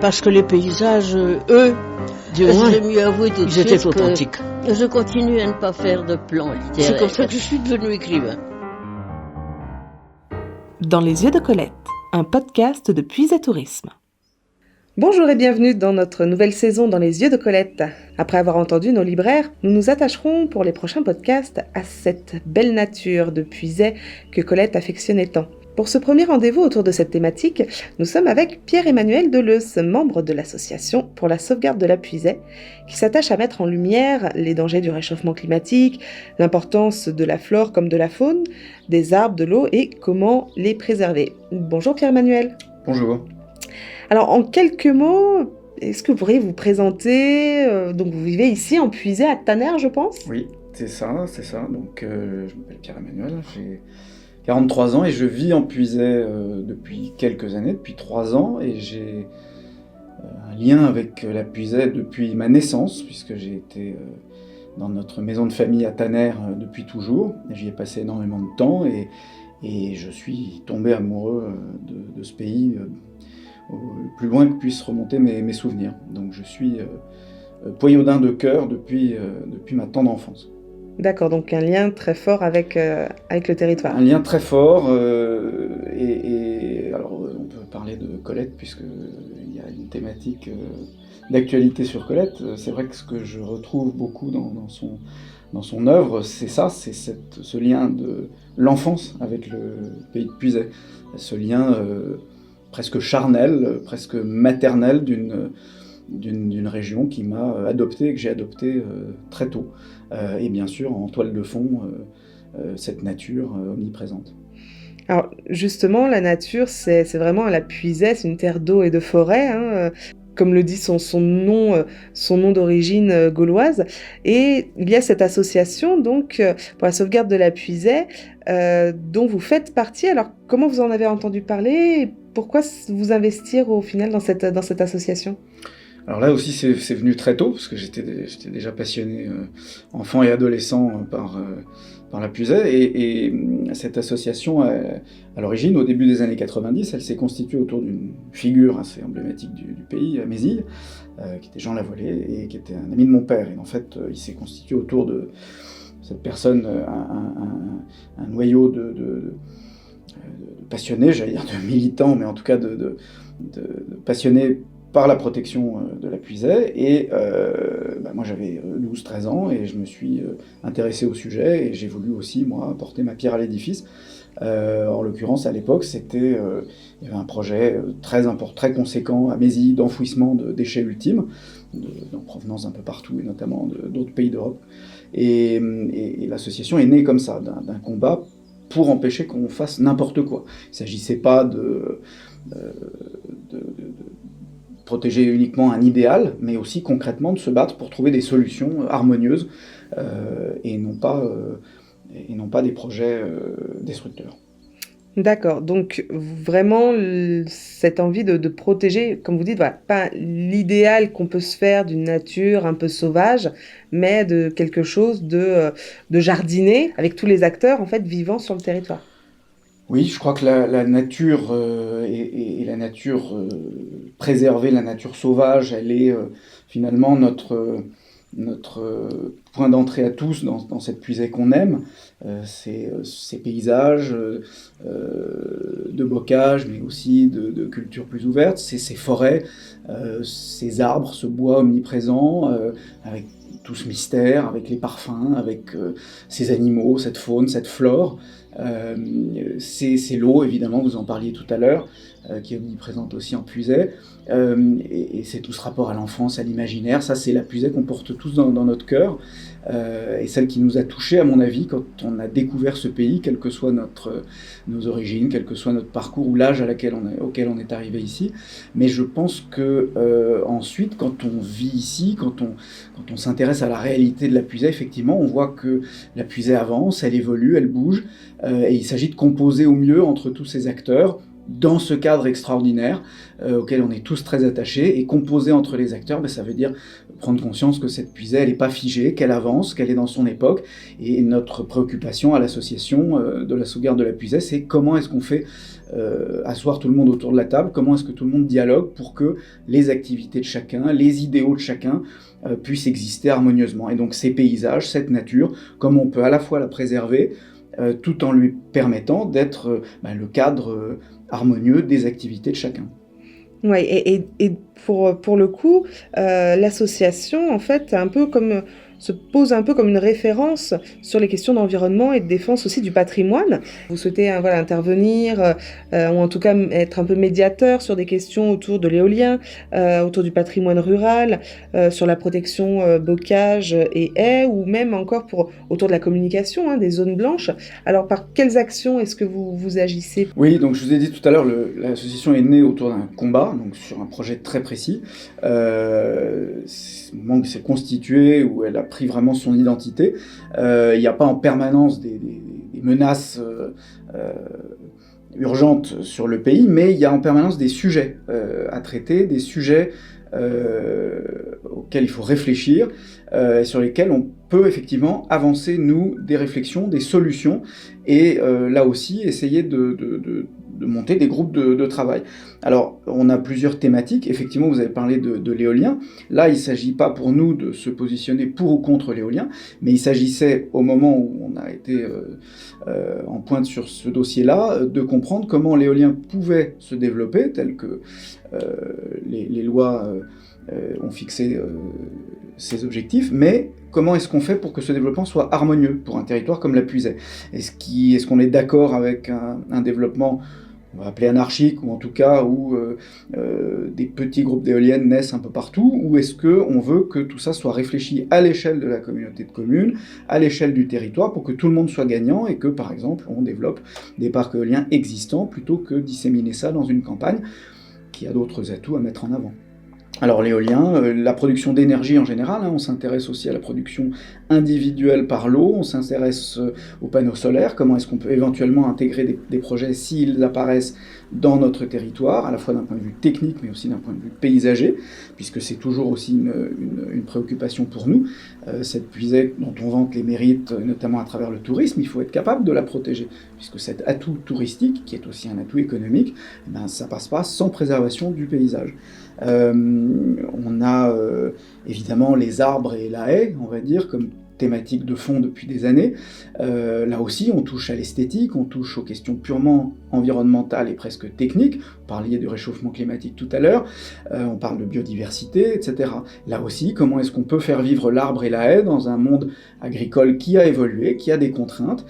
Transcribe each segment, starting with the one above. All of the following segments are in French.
Parce que les paysages, eux, du moins, je vais mieux avouer tout de ils étaient suite authentiques. que je continue à ne pas faire de plan littéraire. C'est comme ça que je suis devenue écrivain. Dans les yeux de Colette, un podcast de Puisay Tourisme. Bonjour et bienvenue dans notre nouvelle saison dans les yeux de Colette. Après avoir entendu nos libraires, nous nous attacherons pour les prochains podcasts à cette belle nature de Puisay que Colette affectionnait tant. Pour ce premier rendez-vous autour de cette thématique, nous sommes avec Pierre-Emmanuel Deleuze, membre de l'association pour la sauvegarde de la Puisay, qui s'attache à mettre en lumière les dangers du réchauffement climatique, l'importance de la flore comme de la faune, des arbres, de l'eau et comment les préserver. Bonjour Pierre-Emmanuel. Bonjour. Alors en quelques mots, est-ce que vous pourriez vous présenter donc vous vivez ici en Puisay à Tanner, je pense ? Oui, c'est ça. Donc je m'appelle Pierre-Emmanuel, j'ai 43 ans et je vis en Puisay depuis quelques années, depuis 3 ans, et j'ai un lien avec la Puisay depuis ma naissance, puisque j'ai été dans notre maison de famille à Tanner depuis toujours. J'y ai passé énormément de temps et je suis tombé amoureux de ce pays le plus loin que puissent remonter mes souvenirs. Donc je suis Poyaudin de cœur depuis ma tendre enfance. D'accord, donc un lien très fort avec le territoire. Un lien très fort, et alors on peut parler de Colette, puisqu'il y a une thématique d'actualité sur Colette. C'est vrai que ce que je retrouve beaucoup dans son œuvre, c'est ça, c'est ce lien de l'enfance avec le pays de Puisay. Ce lien presque charnel, presque maternel d'une région qui m'a adopté et que j'ai adopté très tôt. Et bien sûr, en toile de fond, cette nature omniprésente. Alors justement, la nature, c'est vraiment la Puisay, c'est une terre d'eau et de forêt, hein, comme le dit son nom d'origine gauloise. Et il y a cette association donc pour la sauvegarde de la Puisay dont vous faites partie. Alors comment vous en avez entendu parler et pourquoi vous investir au final dans cette association ? Alors là aussi, c'est venu très tôt, parce que j'étais déjà passionné, enfant et adolescent, par la Puisay. Et cette association, à l'origine, au début des années 90, elle s'est constituée autour d'une figure assez emblématique du pays, à Mézille, qui était Jean Lavolée, et qui était un ami de mon père. Et en fait, il s'est constitué autour de cette personne un noyau de passionnés, j'allais dire de militants, mais en tout cas de passionnés par la protection de la Puisay. Et moi j'avais 12-13 ans et je me suis intéressé au sujet et j'ai voulu aussi, moi, apporter ma pierre à l'édifice. En l'occurrence, à l'époque, il y avait un projet très important, très conséquent à Mézille d'enfouissement de déchets ultimes, en provenance d'un peu partout et notamment d'autres pays d'Europe. Et l'association est née comme ça, d'un combat pour empêcher qu'on fasse n'importe quoi. Il ne s'agissait pas de protéger uniquement un idéal, mais aussi concrètement de se battre pour trouver des solutions harmonieuses et non pas des projets destructeurs. D'accord, donc vraiment cette envie de protéger, comme vous dites, voilà, pas l'idéal qu'on peut se faire d'une nature un peu sauvage, mais de quelque chose de jardiné, avec tous les acteurs en fait vivant sur le territoire. Oui, je crois que la nature et la nature préservée, la nature sauvage, elle est finalement notre point d'entrée à tous dans cette Puisay qu'on aime. Ces paysages de bocage, mais aussi de cultures plus ouvertes, ces forêts, ces arbres, ce bois omniprésent, avec tout ce mystère, avec les parfums, avec ces animaux, cette faune, cette flore. C'est l'eau, évidemment, vous en parliez tout à l'heure, qui est omniprésente aussi en Puisay, et c'est tout ce rapport à l'enfance, à l'imaginaire. Ça, c'est la Puisay qu'on porte tous dans notre cœur, et celle qui nous a touchés, à mon avis, quand on a découvert ce pays, quelles que soient nos origines, quel que soit notre parcours ou l'âge auquel on est arrivé ici. Mais je pense que ensuite, quand on vit ici, quand on s'intéresse à la réalité de la Puisay, effectivement, on voit que la Puisay avance, elle évolue, elle bouge, et il s'agit de composer au mieux entre tous ces acteurs, dans ce cadre extraordinaire auquel on est tous très attachés, et composer entre les acteurs, ça veut dire prendre conscience que cette Puisay, elle n'est pas figée, qu'elle avance, qu'elle est dans son époque, et notre préoccupation à l'association de la sauvegarde de la Puisay, c'est comment est-ce qu'on fait asseoir tout le monde autour de la table, comment est-ce que tout le monde dialogue pour que les activités de chacun, les idéaux de chacun puissent exister harmonieusement. Et donc ces paysages, cette nature, comment on peut à la fois la préserver, tout en lui permettant d'être le cadre harmonieux des activités de chacun. Oui, et pour le coup, l'association, en fait, se pose un peu comme une référence sur les questions d'environnement et de défense aussi du patrimoine. Vous souhaitez intervenir, ou en tout cas être un peu médiateur sur des questions autour de l'éolien, autour du patrimoine rural, sur la protection bocage et haies, ou même encore autour de la communication, des zones blanches. Alors par quelles actions est-ce que vous agissez ? Oui, donc je vous ai dit tout à l'heure, l'association est née autour d'un combat, donc sur un projet très précis. Mangue s'est constituée, où elle a pris vraiment son identité. Il n'y a pas en permanence des menaces urgentes sur le pays, mais il y a en permanence des sujets à traiter, des sujets auxquels il faut réfléchir, sur lesquels on peut effectivement avancer, nous, des réflexions, des solutions, et là aussi essayer de monter des groupes de travail. Alors, on a plusieurs thématiques. Effectivement, vous avez parlé de l'éolien. Là, il ne s'agit pas pour nous de se positionner pour ou contre l'éolien, mais il s'agissait, au moment où on a été en pointe sur ce dossier-là, de comprendre comment l'éolien pouvait se développer, tel que les lois ont fixé ces objectifs, mais comment est-ce qu'on fait pour que ce développement soit harmonieux pour un territoire comme la Puisaye ? Est-ce qu'on est d'accord avec un développement, on va appeler anarchique, ou en tout cas où des petits groupes d'éoliennes naissent un peu partout, ou est-ce qu'on veut que tout ça soit réfléchi à l'échelle de la communauté de communes, à l'échelle du territoire, pour que tout le monde soit gagnant, et que, par exemple, on développe des parcs éoliens existants, plutôt que disséminer ça dans une campagne qui a d'autres atouts à mettre en avant. Alors l'éolien, la production d'énergie en général, on s'intéresse aussi à la production individuelle par l'eau, on s'intéresse aux panneaux solaires, comment est-ce qu'on peut éventuellement intégrer des projets s'ils apparaissent dans notre territoire, à la fois d'un point de vue technique mais aussi d'un point de vue paysager, puisque c'est toujours aussi une préoccupation pour nous. Cette puisaye dont on vante les mérites, notamment à travers le tourisme, il faut être capable de la protéger, puisque cet atout touristique, qui est aussi un atout économique, ça passe pas sans préservation du paysage. On a évidemment les arbres et la haie, on va dire, comme thématique de fond depuis des années. Là aussi, on touche à l'esthétique, on touche aux questions purement environnementales et presque techniques. Vous parliez du réchauffement climatique tout à l'heure, on parle de biodiversité, etc. Là aussi, comment est-ce qu'on peut faire vivre l'arbre et la haie dans un monde agricole qui a évolué, qui a des contraintes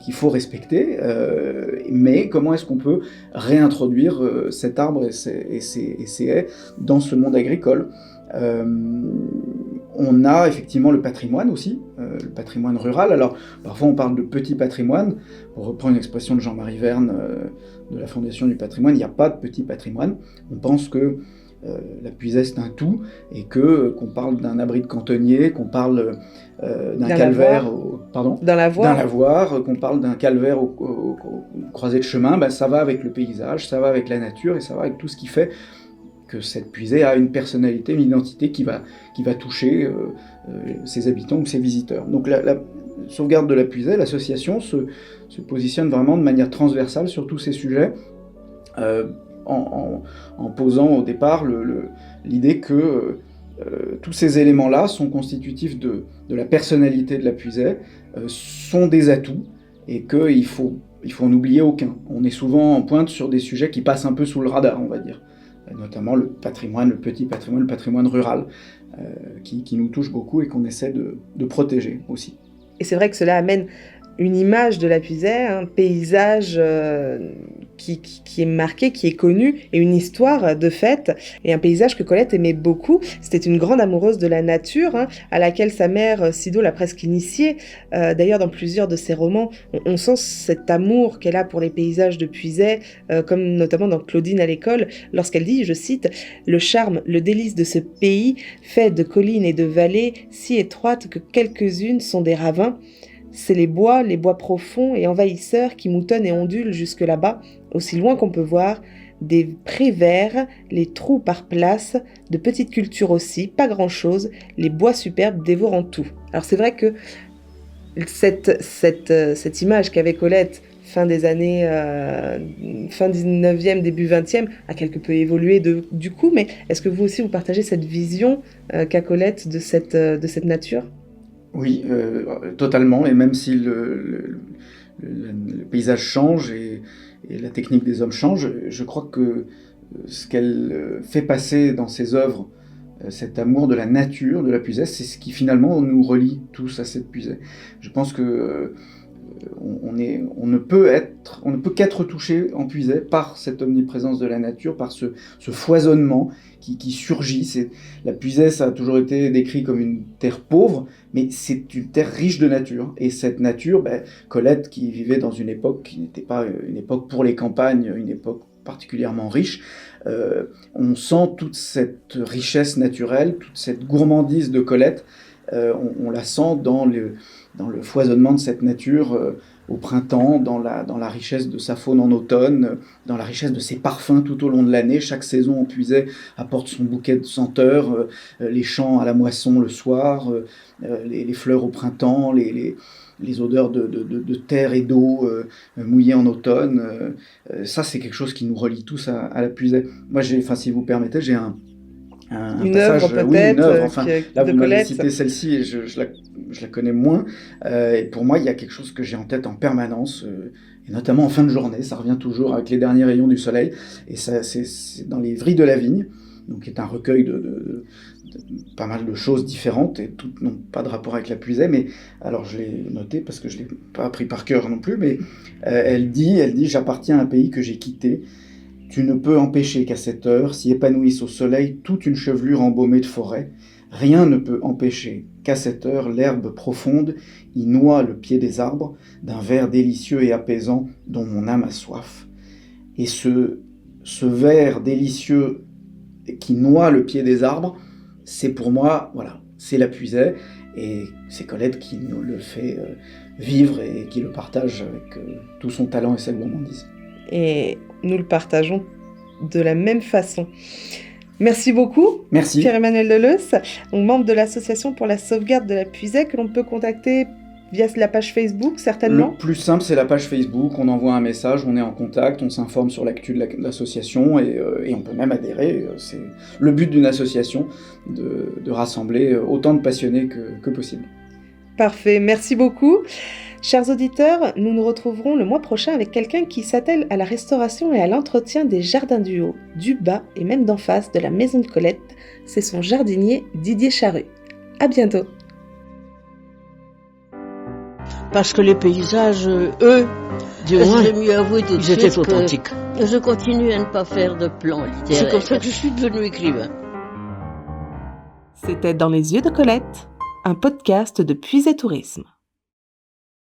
qu'il faut respecter, mais comment est-ce qu'on peut réintroduire cet arbre et ces haies dans ce monde agricole ? On a effectivement le patrimoine aussi, le patrimoine rural. Alors, parfois on parle de petit patrimoine, pour reprendre une expression de Jean-Marie Verne de la Fondation du patrimoine, il n'y a pas de petit patrimoine. On pense que la Puisaye c'est un tout, et qu'on parle d'un abri de cantonnier, qu'on parle d'un calvaire dans Lavoire, qu'on parle d'un calvaire au croisée de chemin, ça va avec le paysage, ça va avec la nature, et ça va avec tout ce qui fait que cette puisaye a une personnalité, une identité qui va toucher ses habitants ou ses visiteurs. Donc la sauvegarde de la puisaye, l'association se positionne vraiment de manière transversale sur tous ces sujets, en posant au départ l'idée que tous ces éléments-là sont constitutifs de la personnalité de la puisaye, sont des atouts, et qu'il faut en oublier aucun. On est souvent en pointe sur des sujets qui passent un peu sous le radar, on va dire, notamment le patrimoine, le petit patrimoine, le patrimoine rural, qui nous touche beaucoup et qu'on essaie de protéger aussi. Et c'est vrai que cela amène une image de la Puisaye, un paysage qui est marqué, qui est connu, et une histoire de fait, et un paysage que Colette aimait beaucoup. C'était une grande amoureuse de la nature, à laquelle sa mère, Sido, l'a presque initiée. D'ailleurs, dans plusieurs de ses romans, on sent cet amour qu'elle a pour les paysages de Puisaye, comme notamment dans Claudine à l'école, lorsqu'elle dit, je cite, « Le charme, le délice de ce pays, fait de collines et de vallées si étroites que quelques-unes sont des ravins. C'est les bois profonds et envahisseurs qui moutonnent et ondulent jusque là-bas, aussi loin qu'on peut voir, des prés verts, les trous par place, de petites cultures aussi, pas grand-chose, les bois superbes dévorant tout. » Alors c'est vrai que cette image qu'avait Colette fin des années fin 19e, début 20e, a quelque peu évolué du coup, mais est-ce que vous aussi vous partagez cette vision qu'a Colette de cette nature ? Oui, totalement, et même si le paysage change et la technique des hommes change, je crois que ce qu'elle fait passer dans ses œuvres, cet amour de la nature, de la puisaye, c'est ce qui finalement nous relie tous à cette puisaye. Je pense que on ne peut qu'être touché en puisaye par cette omniprésence de la nature, par ce foisonnement qui surgit. La puisaye, ça a toujours été décrit comme une terre pauvre, mais c'est une terre riche de nature. Et cette nature, Colette, qui vivait dans une époque qui n'était pas une époque pour les campagnes, une époque particulièrement riche, on sent toute cette richesse naturelle, toute cette gourmandise de Colette, on la sent dans le foisonnement de cette nature au printemps, dans la richesse de sa faune en automne, dans la richesse de ses parfums tout au long de l'année. Chaque saison en puisaye apporte son bouquet de senteurs, les champs à la moisson le soir, les fleurs au printemps, les odeurs de terre et d'eau mouillées en automne. Ça, c'est quelque chose qui nous relie tous à la puisaye. Moi, si vous permettez, j'ai une passage, œuvre peut-être, une œuvre, enfin, là vous m'avez Colette. cité celle-ci et je la connais moins, et pour moi il y a quelque chose que j'ai en tête en permanence, et notamment en fin de journée, ça revient toujours avec les derniers rayons du soleil, et ça, c'est dans les Vrilles de la Vigne, donc qui est un recueil de pas mal de choses différentes, et toutes n'ont pas de rapport avec la puisaye, mais alors je l'ai noté parce que je ne l'ai pas appris par cœur non plus, mais elle dit « J'appartiens à un pays que j'ai quitté. Tu ne peux empêcher qu'à cette heure s'y épanouisse au soleil toute une chevelure embaumée de forêt. Rien ne peut empêcher qu'à cette heure l'herbe profonde y noie le pied des arbres d'un vert délicieux et apaisant dont mon âme a soif. » Et ce vert délicieux qui noie le pied des arbres, c'est pour moi, voilà, c'est la puisaye, et c'est Colette qui nous le fait vivre et qui le partage avec tout son talent et sa gourmandise. Et nous le partageons de la même façon. Merci beaucoup. Merci. Pierre-Emmanuel Deleusse, membre de l'association pour la sauvegarde de la puisaye, que l'on peut contacter via la page Facebook, certainement. Le plus simple, c'est la page Facebook. On envoie un message, on est en contact, on s'informe sur l'actu de l'association et on peut même adhérer. C'est le but d'une association, de rassembler autant de passionnés que possible. Parfait, merci beaucoup. Chers auditeurs, nous nous retrouverons le mois prochain avec quelqu'un qui s'attelle à la restauration et à l'entretien des jardins du haut, du bas et même d'en face de la maison de Colette. C'est son jardinier Didier Charru. À bientôt. Parce que les paysages, eux, du moins, J'aime mieux avouer tout de ils étaient suite authentiques. que je continue à ne pas faire de plan littéraire. C'est comme ça que je suis devenu écrivain. C'était Dans les yeux de Colette, un podcast de Puisaye Tourisme.